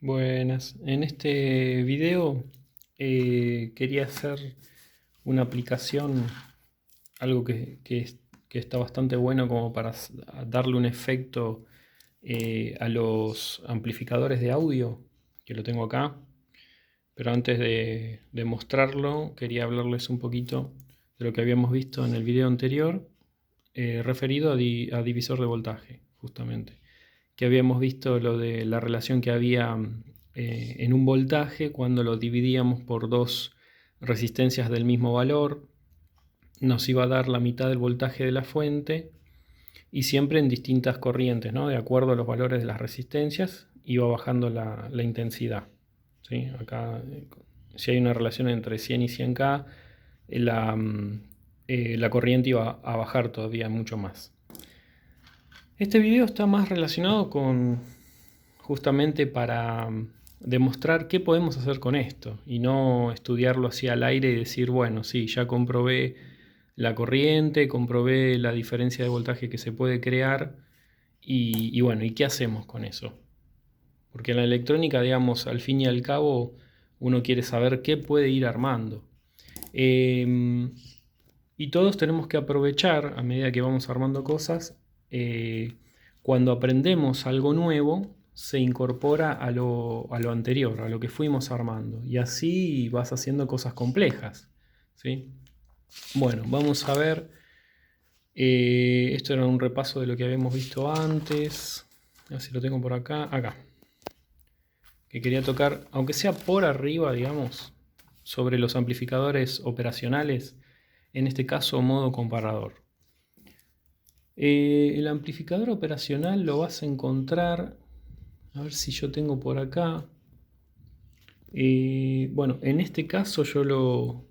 Buenas, en este video quería hacer una aplicación, algo que está bastante bueno como para darle un efecto a los amplificadores de audio, que lo tengo acá, pero antes de mostrarlo quería hablarles un poquito de lo que habíamos visto en el video anterior, referido a divisor de voltaje, justamente, que habíamos visto lo de la relación que había en un voltaje cuando lo dividíamos por dos resistencias del mismo valor, nos iba a dar la mitad del voltaje de la fuente y siempre en distintas corrientes, ¿no? De acuerdo a los valores de las resistencias iba bajando la intensidad, ¿sí? Acá, si hay una relación entre 100 y 100K, la corriente iba a bajar todavía mucho más. Este video está más relacionado con justamente para demostrar qué podemos hacer con esto y no estudiarlo así al aire y decir, bueno, sí, ya comprobé la corriente, comprobé la diferencia de voltaje que se puede crear y bueno, ¿y qué hacemos con eso? Porque en la electrónica, digamos, al fin y al cabo, uno quiere saber qué puede ir armando. Y todos tenemos que aprovechar, a medida que vamos armando cosas, cuando aprendemos algo nuevo, se incorpora a lo anterior, a lo que fuimos armando. Y así vas haciendo cosas complejas, ¿sí? Bueno, vamos a ver. Esto era un repaso de lo que habíamos visto antes. A ver si lo tengo por acá. Acá. Que quería tocar, aunque sea por arriba, digamos, sobre los amplificadores operacionales, en este caso modo comparador. El amplificador operacional lo vas a encontrar, a ver si yo tengo por acá. Bueno, en este caso yo lo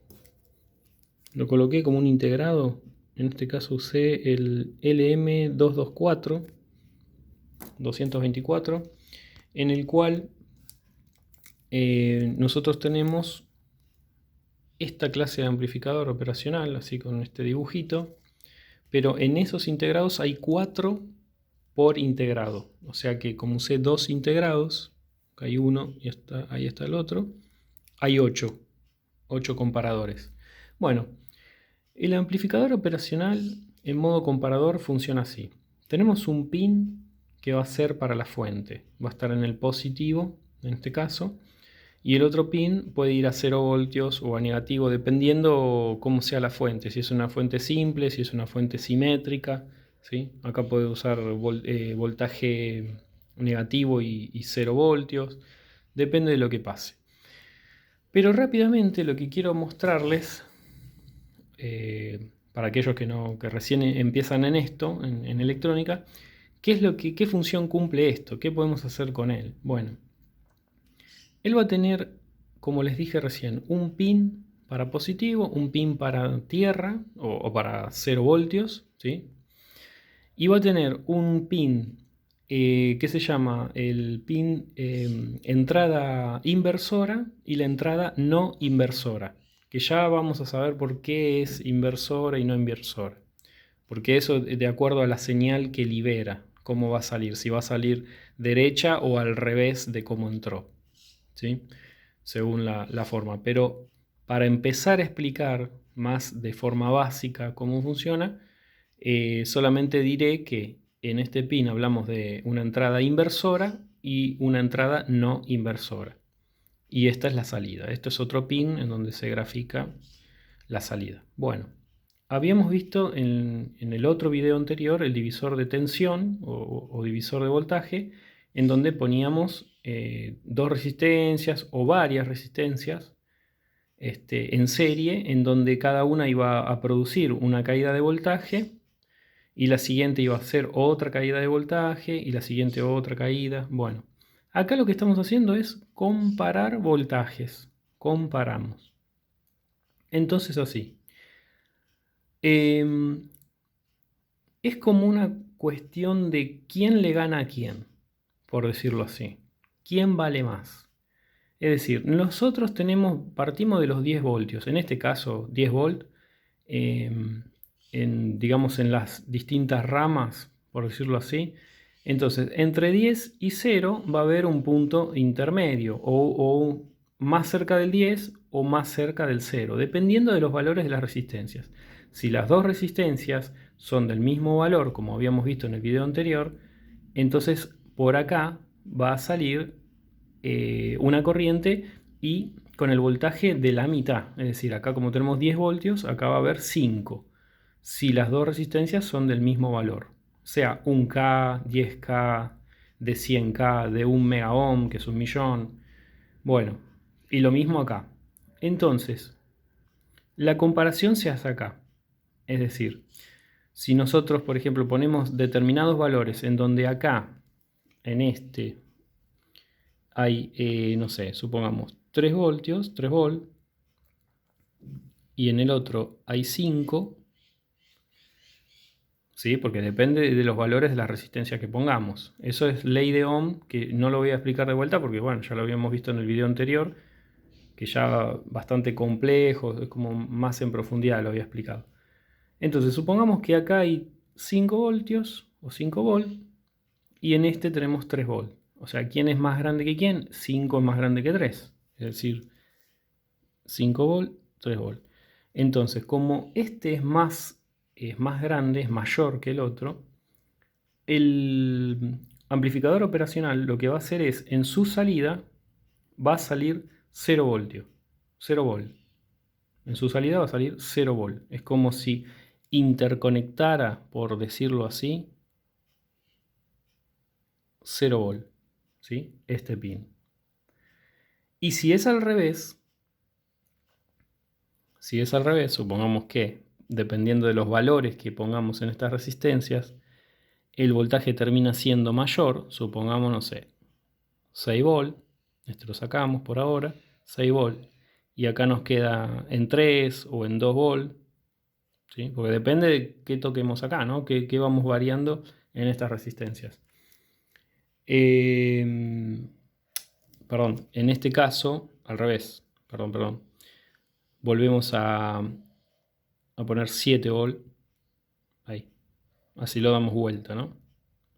coloqué como un integrado. En este caso usé el LM224, en el cual nosotros tenemos esta clase de amplificador operacional, así con este dibujito, pero en esos integrados hay 4 por integrado, o sea que como usé 2 integrados, acá hay uno y ahí está el otro, hay 8 comparadores. Bueno, el amplificador operacional en modo comparador funciona así. Tenemos un pin que va a ser para la fuente, va a estar en el positivo en este caso, y el otro pin puede ir a 0 voltios o a negativo dependiendo cómo sea la fuente, si es una fuente simple, si es una fuente simétrica, ¿sí? Acá puede usar voltaje negativo y 0 voltios, depende de lo que pase. Pero rápidamente lo que quiero mostrarles, para aquellos que recién empiezan en esto, en electrónica, qué función cumple esto, qué podemos hacer con él. Bueno, él va a tener, como les dije recién, un pin para positivo, un pin para tierra o para 0 voltios, ¿sí? Y va a tener un pin que se llama el pin entrada inversora y la entrada no inversora, que ya vamos a saber por qué es inversora y no inversora. Porque eso de acuerdo a la señal que libera, cómo va a salir, si va a salir derecha o al revés de cómo entró, ¿sí? Según la forma. Pero para empezar a explicar más de forma básica cómo funciona, solamente diré que en este pin hablamos de una entrada inversora y una entrada no inversora. Y esta es la salida. Esto es otro pin en donde se grafica la salida. Bueno, habíamos visto en el otro video anterior el divisor de tensión o divisor de voltaje, en donde poníamos dos resistencias o varias resistencias en serie, en donde cada una iba a producir una caída de voltaje y la siguiente iba a ser otra caída de voltaje y la siguiente otra caída. Bueno, acá lo que estamos haciendo es comparar voltajes. Comparamos. Entonces así. Es como una cuestión de quién le gana a quién, por decirlo así. ¿Quién vale más? Es decir, nosotros partimos de los 10 voltios, en este caso 10 volt, digamos en las distintas ramas, por decirlo así, Entonces, entre 10 y 0 va a haber un punto intermedio, o más cerca del 10 o más cerca del 0, dependiendo de los valores de las resistencias. Si las dos resistencias son del mismo valor, como habíamos visto en el video anterior, entonces por acá va a salir una corriente y con el voltaje de la mitad. Es decir, acá como tenemos 10 voltios, acá va a haber 5. Si las dos resistencias son del mismo valor, sea 1K, 10K, de 100K, de 1 mega ohm, que es 1.000.000. Bueno, y lo mismo acá. Entonces, la comparación se hace acá. Es decir, si nosotros, por ejemplo, ponemos determinados valores en donde acá, en este, hay, no sé, supongamos 3 voltios, 3 volt, y en el otro hay 5, ¿sí? Porque depende de los valores de la resistencia que pongamos. Eso es ley de Ohm, que no lo voy a explicar de vuelta porque, bueno, ya lo habíamos visto en el video anterior, que ya bastante complejo, es como más en profundidad lo había explicado. Entonces, supongamos que acá hay 5 voltios o 5 volt y en este tenemos 3 volt. O sea, ¿quién es más grande que quién? 5 es más grande que 3. Es decir, 5 volt, 3 volt. Entonces, como este es más grande, es mayor que el otro, el amplificador operacional lo que va a hacer es, en su salida, va a salir 0 voltio. 0 volt. En su salida va a salir 0 volt. Es como si interconectara, por decirlo así, 0 volt. ¿Sí? Este pin. Y si es al revés, supongamos que, dependiendo de los valores que pongamos en estas resistencias, el voltaje termina siendo mayor, supongamos, no sé, 6 volt, este lo sacamos por ahora, 6 volt, y acá nos queda en 3 o en 2 volt, ¿sí? Porque depende de qué toquemos acá, ¿no? Qué vamos variando en estas resistencias. Perdón, en este caso, al revés, perdón. Volvemos a poner 7 volt, ahí, así lo damos vuelta, ¿no?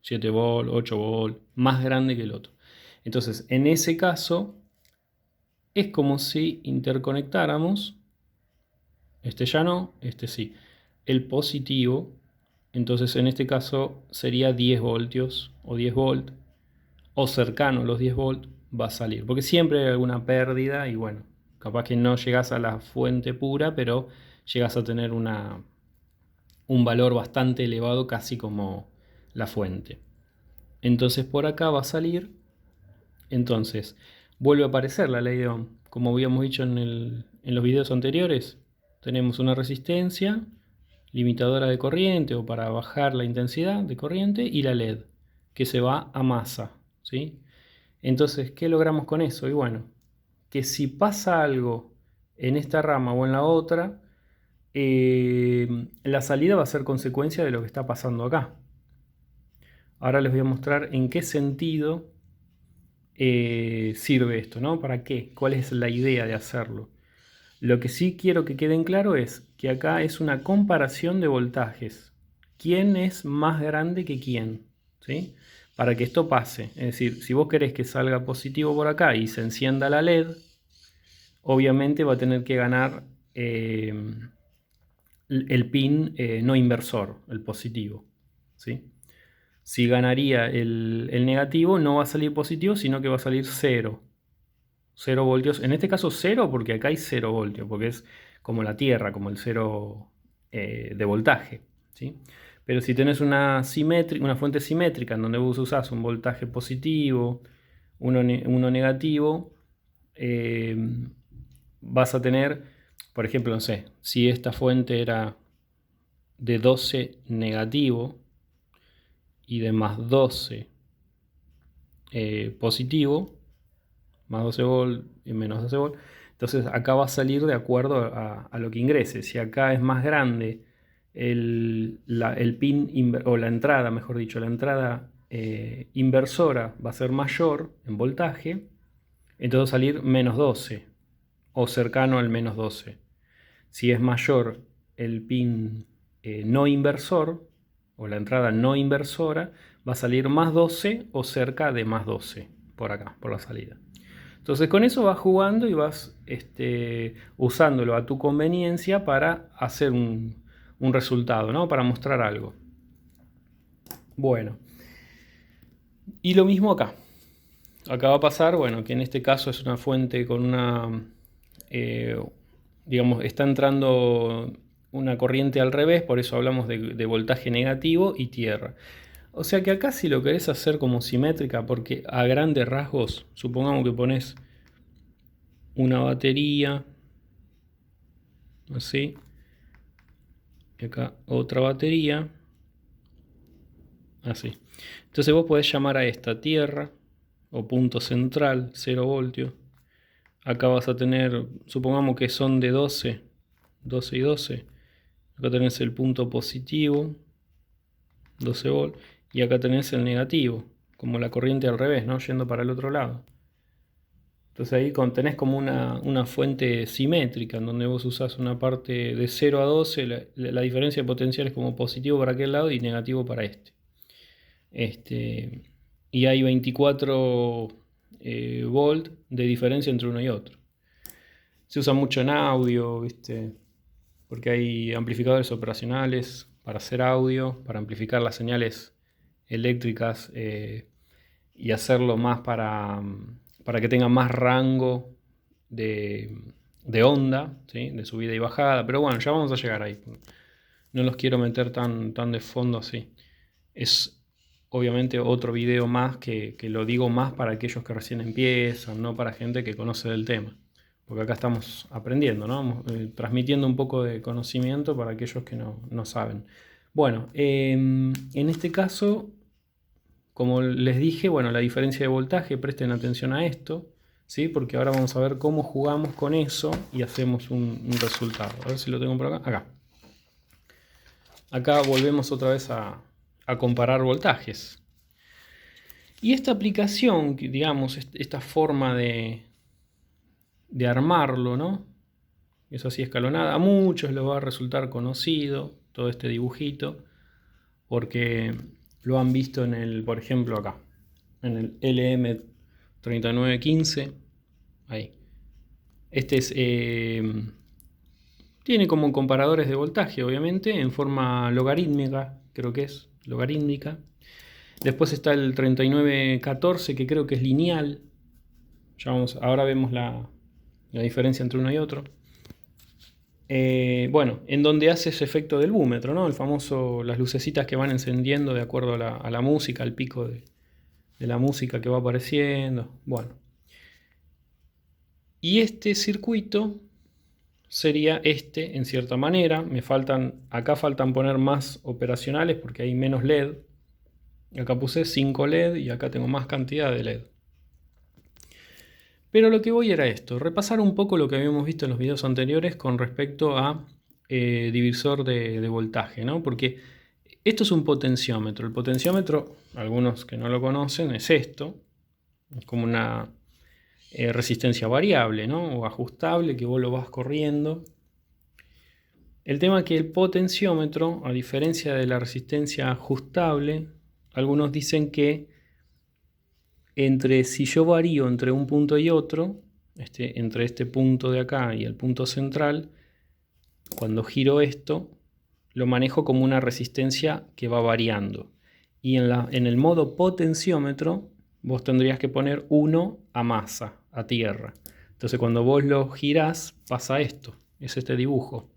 7 volt, 8 volt, más grande que el otro. Entonces, en ese caso, es como si interconectáramos, este ya no, este sí, el positivo, entonces en este caso sería 10 voltios o 10 volt, o cercano a los 10 volt va a salir, porque siempre hay alguna pérdida y bueno, capaz que no llegas a la fuente pura, pero llegas a tener un valor bastante elevado, casi como la fuente. Entonces por acá va a salir, entonces vuelve a aparecer la ley de Ohm. Como habíamos dicho en los videos anteriores, tenemos una resistencia limitadora de corriente o para bajar la intensidad de corriente y la LED que se va a masa, ¿sí? Entonces, ¿qué logramos con eso? Y bueno, que si pasa algo en esta rama o en la otra, la salida va a ser consecuencia de lo que está pasando acá. Ahora les voy a mostrar en qué sentido sirve esto, ¿no? ¿Para qué? ¿Cuál es la idea de hacerlo? Lo que sí quiero que queden claro es que acá es una comparación de voltajes. ¿Quién es más grande que quién? ¿Sí? Para que esto pase. Es decir, si vos querés que salga positivo por acá y se encienda la LED, obviamente va a tener que ganar el pin no inversor, el positivo. ¿Sí? Si ganaría el negativo, no va a salir positivo, sino que va a salir 0. 0 voltios. En este caso 0 porque acá hay 0 voltios, porque es como la Tierra, como el 0 de voltaje. ¿Sí? Pero si tenés una fuente simétrica en donde vos usás un voltaje positivo, uno negativo, vas a tener, por ejemplo, no sé, si esta fuente era de 12 negativo y de más 12 positivo, más 12 volt y menos 12 volt, entonces acá va a salir de acuerdo a lo que ingrese. Si acá es más grande el pin, o la entrada, mejor dicho, la entrada inversora va a ser mayor en voltaje, entonces va a salir menos 12 o cercano al menos 12. Si es mayor el pin no inversor o la entrada no inversora, va a salir más 12 o cerca de más 12 por acá, por la salida. Entonces con eso vas jugando y vas usándolo a tu conveniencia para hacer un resultado, ¿no? Para mostrar algo. Bueno, y lo mismo acá. Acá va a pasar, bueno, que en este caso es una fuente con una, digamos, está entrando una corriente al revés, por eso hablamos de voltaje negativo y tierra. O sea que acá si lo querés hacer como simétrica, porque a grandes rasgos, supongamos que pones una batería, así, y acá otra batería, así. Entonces vos podés llamar a esta tierra, o punto central, 0 voltios. Acá vas a tener, supongamos que son de 12, 12 y 12. Acá tenés el punto positivo, 12 volt, y acá tenés el negativo, como la corriente al revés, ¿no? Yendo para el otro lado. Entonces ahí tenés como una fuente simétrica, en donde vos usás una parte de 0 a 12, la diferencia de potencial es como positivo para aquel lado y negativo para este. Y hay 24 volt de diferencia entre uno y otro. Se usa mucho en audio, ¿viste? Porque hay amplificadores operacionales para hacer audio, para amplificar las señales eléctricas y hacerlo más para que tenga más rango de onda, ¿sí? De subida y bajada. Pero bueno, ya vamos a llegar ahí. No los quiero meter tan de fondo así. Es obviamente otro video más que lo digo más para aquellos que recién empiezan, no para gente que conoce del tema. Porque acá estamos aprendiendo, ¿no? Transmitiendo un poco de conocimiento para aquellos que no saben. Bueno, en este caso, como les dije, bueno, la diferencia de voltaje, presten atención a esto, ¿sí? Porque ahora vamos a ver cómo jugamos con eso y hacemos un resultado. A ver si lo tengo por acá. Acá. Acá volvemos otra vez a comparar voltajes. Y esta aplicación, digamos, esta forma de armarlo, ¿no? Es así escalonada. A muchos les va a resultar conocido todo este dibujito, porque lo han visto en el, por ejemplo, acá, en el LM3915. Ahí. Este es, tiene como comparadores de voltaje, obviamente, en forma logarítmica, creo que es logarítmica. Después está el 3914, que creo que es lineal. Ya ahora vemos la diferencia entre uno y otro. Bueno, en donde hace ese efecto del búmetro, ¿no? El famoso, las lucecitas que van encendiendo de acuerdo a la música, al pico de la música que va apareciendo. Bueno. Y este circuito sería este, en cierta manera. Acá faltan poner más operacionales porque hay menos LED. Acá puse 5 LED y acá tengo más cantidad de LED. Pero lo que voy era esto, repasar un poco lo que habíamos visto en los videos anteriores con respecto a divisor de voltaje, ¿no? Porque esto es un potenciómetro. El potenciómetro, algunos que no lo conocen, es esto. Es como una resistencia variable, ¿no? O ajustable, que vos lo vas corriendo. El tema es que el potenciómetro, a diferencia de la resistencia ajustable, algunos dicen que si yo varío entre un punto y otro, entre este punto de acá y el punto central, cuando giro esto, lo manejo como una resistencia que va variando. Y en el modo potenciómetro, vos tendrías que poner 1 a masa, a tierra. Entonces cuando vos lo girás, pasa esto, es este dibujo.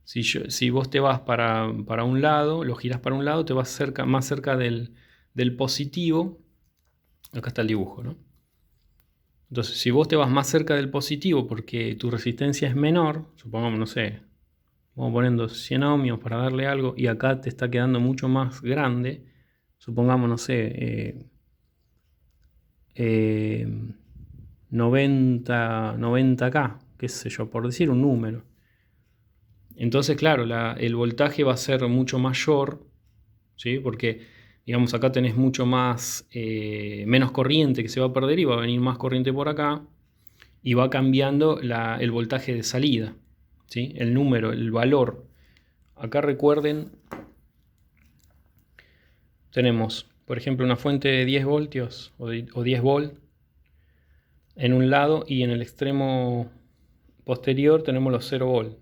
Si vos te vas para un lado, lo girás para un lado, te vas más cerca del positivo. Acá está el dibujo, ¿no? Entonces, si vos te vas más cerca del positivo porque tu resistencia es menor, supongamos, no sé, vamos poniendo 100 ohmios para darle algo y acá te está quedando mucho más grande, supongamos, no sé, 90K, qué sé yo, por decir un número. Entonces, claro, el voltaje va a ser mucho mayor, ¿sí? Porque, digamos, acá tenés mucho más, menos corriente que se va a perder y va a venir más corriente por acá y va cambiando el voltaje de salida, ¿sí? El número, el valor. Acá recuerden, tenemos por ejemplo, una fuente de 10 voltios o 10 volt en un lado y en el extremo posterior tenemos los 0 volt,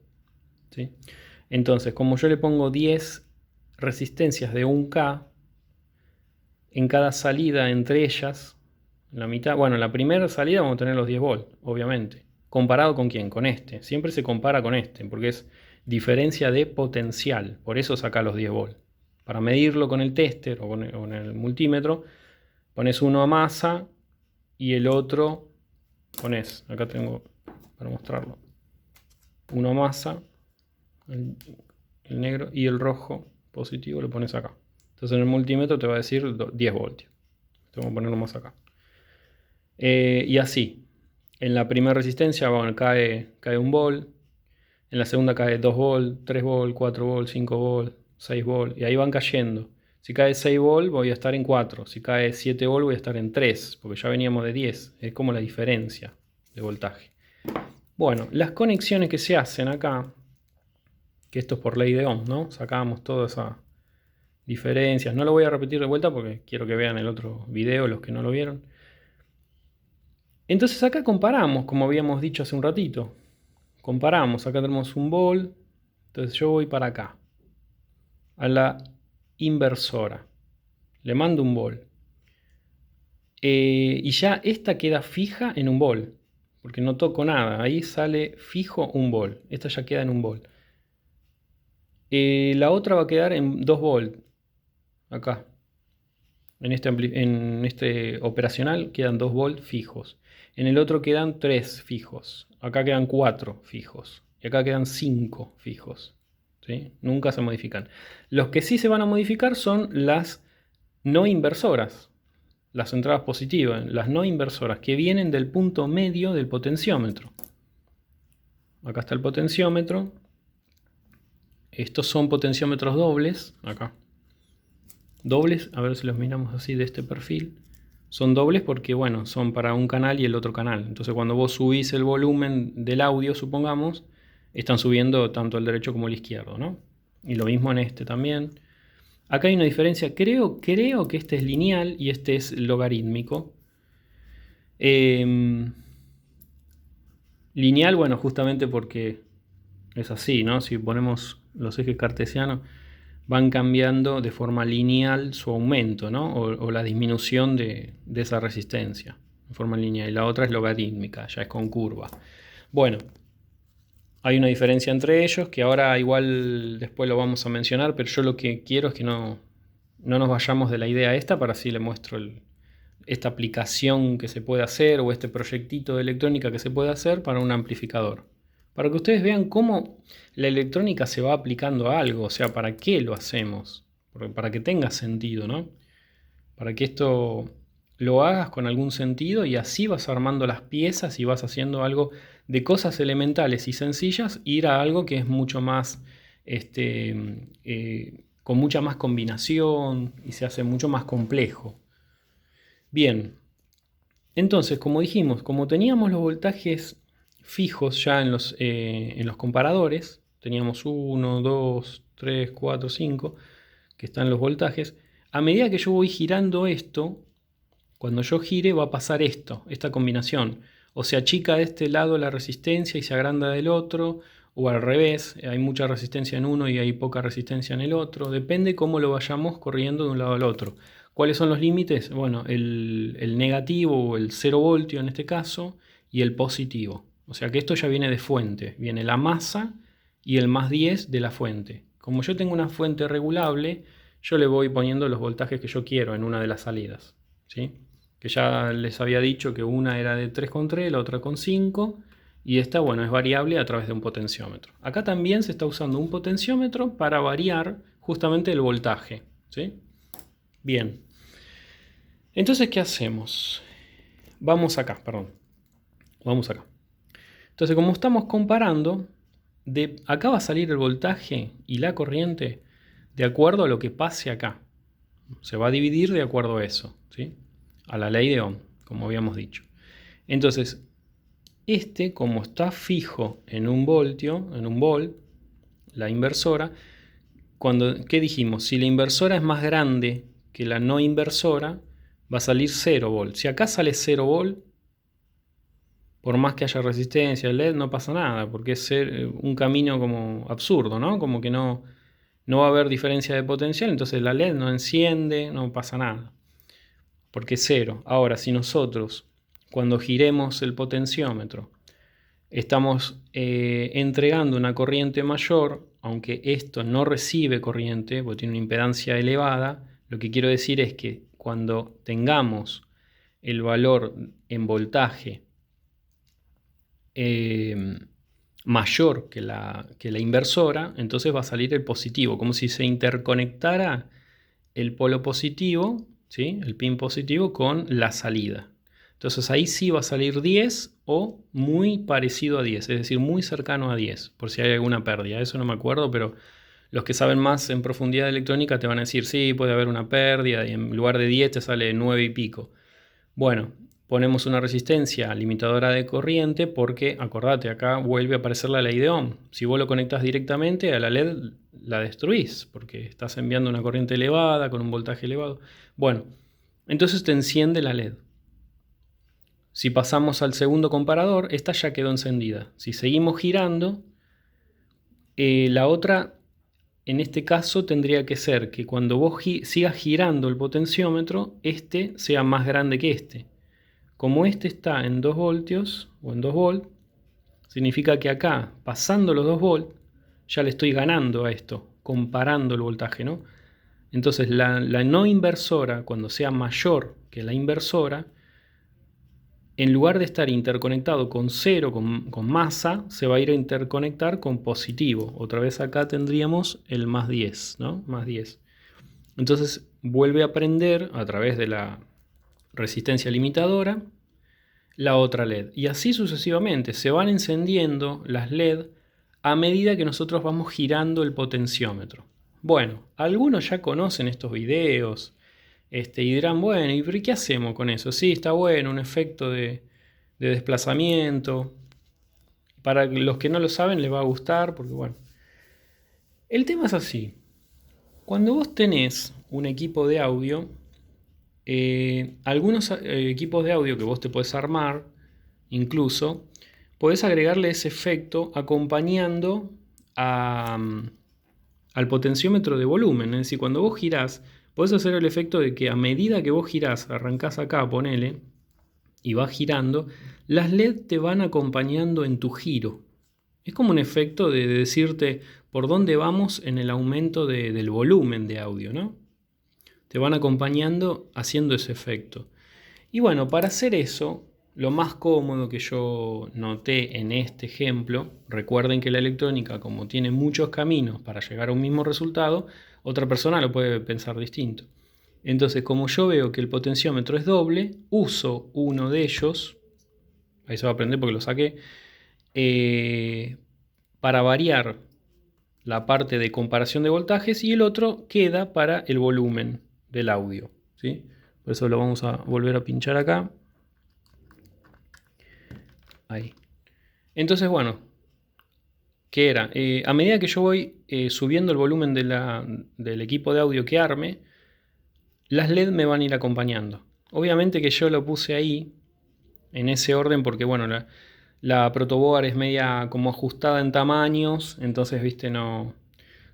¿sí? Entonces, como yo le pongo 10 resistencias de 1K en cada salida entre ellas, en la mitad, bueno, en la primera salida vamos a tener los 10 volt, obviamente. ¿Comparado con quién? Con este. Siempre se compara con este, porque es diferencia de potencial. Por eso saca los 10 volt. Para medirlo con el tester o con el multímetro, pones uno a masa y el otro pones, acá tengo para mostrarlo, uno a masa, el negro, y el rojo positivo lo pones acá. Entonces en el multímetro te va a decir 10 voltios. Tengo que ponerlo más acá. Y así. En la primera resistencia, bueno, cae 1 volt. En la segunda cae 2 volt, 3 volt, 4 volt, 5 volt, 6 volt. Y ahí van cayendo. Si cae 6 volt voy a estar en 4. Si cae 7 volt voy a estar en 3. Porque ya veníamos de 10. Es como la diferencia de voltaje. Bueno, las conexiones que se hacen acá, que esto es por ley de Ohm, ¿no? Sacamos todas esas diferencias. No lo voy a repetir de vuelta porque quiero que vean el otro video, los que no lo vieron. Entonces acá comparamos, como habíamos dicho hace un ratito. Comparamos, acá tenemos un volt. Entonces yo voy para acá, a la inversora. Le mando un volt. Y ya esta queda fija en un volt, porque no toco nada. Ahí sale fijo un volt. Esta ya queda en un volt. La otra va a quedar en 2 volt. Acá. En este operacional quedan 2 volt fijos. En el otro quedan 3 fijos. Acá quedan 4 fijos. Y acá quedan 5 fijos. ¿Sí? Nunca se modifican. Los que sí se van a modificar son las no inversoras. Las entradas positivas. Las no inversoras que vienen del punto medio del potenciómetro. Acá está el potenciómetro. Estos son potenciómetros dobles. Acá. Dobles, a ver si los miramos así de este perfil. Son dobles porque, bueno, son para un canal y el otro canal. Entonces cuando vos subís el volumen del audio, supongamos, están subiendo tanto el derecho como el izquierdo, ¿no? Y lo mismo en este también. Acá hay una diferencia. Creo que este es lineal y este es logarítmico. Lineal, bueno, justamente porque es así, ¿no? Si ponemos los ejes cartesianos, van cambiando de forma lineal su aumento, ¿no? O la disminución de esa resistencia, de forma lineal. Y la otra es logarítmica, ya es con curva. Bueno, hay una diferencia entre ellos, que ahora igual después lo vamos a mencionar, pero yo lo que quiero es que no nos vayamos de la idea esta, para así le muestro esta aplicación que se puede hacer, o este proyectito de electrónica que se puede hacer para un amplificador. Para que ustedes vean cómo la electrónica se va aplicando a algo, o sea, para qué lo hacemos, para que tenga sentido, ¿no? Para que esto lo hagas con algún sentido y así vas armando las piezas y vas haciendo algo de cosas elementales y sencillas, ir a algo que es mucho más, con mucha más combinación y se hace mucho más complejo. Bien, entonces, como dijimos, como teníamos los voltajes fijos ya en los comparadores, teníamos 1, 2, 3, 4, 5, que están los voltajes. A medida que yo voy girando esto, cuando yo gire va a pasar esta combinación. O se achica de este lado la resistencia y se agranda del otro, o al revés, hay mucha resistencia en uno y hay poca resistencia en el otro. Depende cómo lo vayamos corriendo de un lado al otro. ¿Cuáles son los límites? Bueno, el negativo o el 0 voltio en este caso, y el positivo. O sea que esto ya viene de fuente, viene la masa y el más 10 de la fuente. Como yo tengo una fuente regulable, yo le voy poniendo los voltajes que yo quiero en una de las salidas, ¿sí? Que ya les había dicho que una era de 3,3, la otra con 5, y esta, bueno, es variable a través de un potenciómetro. Acá también se está usando un potenciómetro para variar justamente el voltaje, ¿sí? Bien. Entonces, ¿qué hacemos? Vamos acá. Entonces, como estamos comparando, acá va a salir el voltaje y la corriente de acuerdo a lo que pase acá. Se va a dividir de acuerdo a eso, ¿sí? A la ley de Ohm, como habíamos dicho. Entonces, como está fijo en un voltio, en un volt, la inversora, ¿qué dijimos? Si la inversora es más grande que la no inversora va a salir 0 volt. Si acá sale 0 volt, por más que haya resistencia LED, no pasa nada, porque es un camino como absurdo, ¿no? Como que no va a haber diferencia de potencial, entonces la LED no enciende, no pasa nada, porque es 0. Ahora, si nosotros, cuando giremos el potenciómetro, estamos entregando una corriente mayor, aunque esto no recibe corriente, porque tiene una impedancia elevada, lo que quiero decir es que cuando tengamos el valor en voltaje mayor que la inversora, entonces va a salir el positivo, como si se interconectara el polo positivo, ¿sí? El pin positivo con la salida. Entonces ahí sí va a salir 10 o muy parecido a 10, es decir, muy cercano a 10, por si hay alguna pérdida. Eso no me acuerdo, pero los que saben más en profundidad de electrónica te van a decir, sí, puede haber una pérdida y en lugar de 10 te sale 9 y pico. Bueno, ponemos una resistencia limitadora de corriente porque, acordate, acá vuelve a aparecer la ley de Ohm. Si vos lo conectas directamente a la LED, la destruís porque estás enviando una corriente elevada con un voltaje elevado. Bueno, entonces te enciende la LED. Si pasamos al segundo comparador, esta ya quedó encendida. Si seguimos girando, la otra, en este caso, tendría que ser que cuando vos sigas girando el potenciómetro, este sea más grande que este. Como este está en 2 voltios o en 2 volt, significa que acá, pasando los 2 volt, ya le estoy ganando a esto, comparando el voltaje, ¿no? Entonces la no inversora, cuando sea mayor que la inversora, en lugar de estar interconectado con 0, con masa, se va a ir a interconectar con positivo. Otra vez acá tendríamos el más 10, ¿no? Más 10. Entonces vuelve a prender a través de la resistencia limitadora la otra LED. Y así sucesivamente. Se van encendiendo las LED a medida que nosotros vamos girando el potenciómetro. Bueno, algunos ya conocen estos videos y dirán, bueno, ¿y qué hacemos con eso? Sí, está bueno, un efecto de desplazamiento. Para los que no lo saben les va a gustar, porque bueno. El tema es así. Cuando vos tenés un equipo de audio, algunos equipos de audio que vos te podés armar, incluso, podés agregarle ese efecto acompañando al potenciómetro de volumen. Es decir, cuando vos girás, podés hacer el efecto de que a medida que vos girás, arrancás acá, ponele, y vas girando, las LED te van acompañando en tu giro. Es como un efecto de decirte por dónde vamos en el aumento del volumen de audio, ¿no? Te van acompañando haciendo ese efecto. Y bueno, para hacer eso, lo más cómodo que yo noté en este ejemplo, recuerden que la electrónica, como tiene muchos caminos para llegar a un mismo resultado, otra persona lo puede pensar distinto. Entonces, como yo veo que el potenciómetro es doble, uso uno de ellos, ahí se va a aprender porque lo saqué, para variar la parte de comparación de voltajes y el otro queda para el volumen del audio, ¿sí? Por eso lo vamos a volver a pinchar acá. Ahí. Entonces, bueno, ¿qué era? A medida que yo voy subiendo el volumen del equipo de audio que arme, las LED me van a ir acompañando. Obviamente que yo lo puse ahí, en ese orden, porque bueno, la protoboard es media como ajustada en tamaños, entonces, viste, no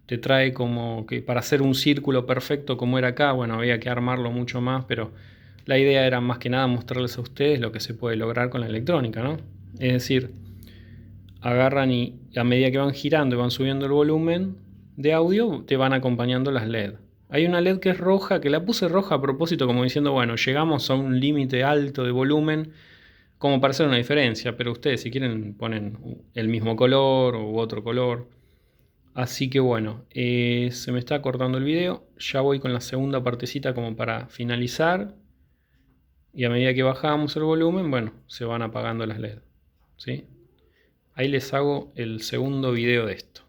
te trae como que para hacer un círculo perfecto como era acá, bueno, había que armarlo mucho más, pero la idea era más que nada mostrarles a ustedes lo que se puede lograr con la electrónica, ¿no? Es decir, agarran y a medida que van girando y van subiendo el volumen de audio, te van acompañando las LED. Hay una LED que es roja, que la puse roja a propósito como diciendo, bueno, llegamos a un límite alto de volumen, como para hacer una diferencia, pero ustedes si quieren ponen el mismo color u otro color. Así que bueno, se me está cortando el video, ya voy con la segunda partecita como para finalizar. Y a medida que bajamos el volumen, bueno, se van apagando las LED, ¿sí? Ahí les hago el segundo video de esto.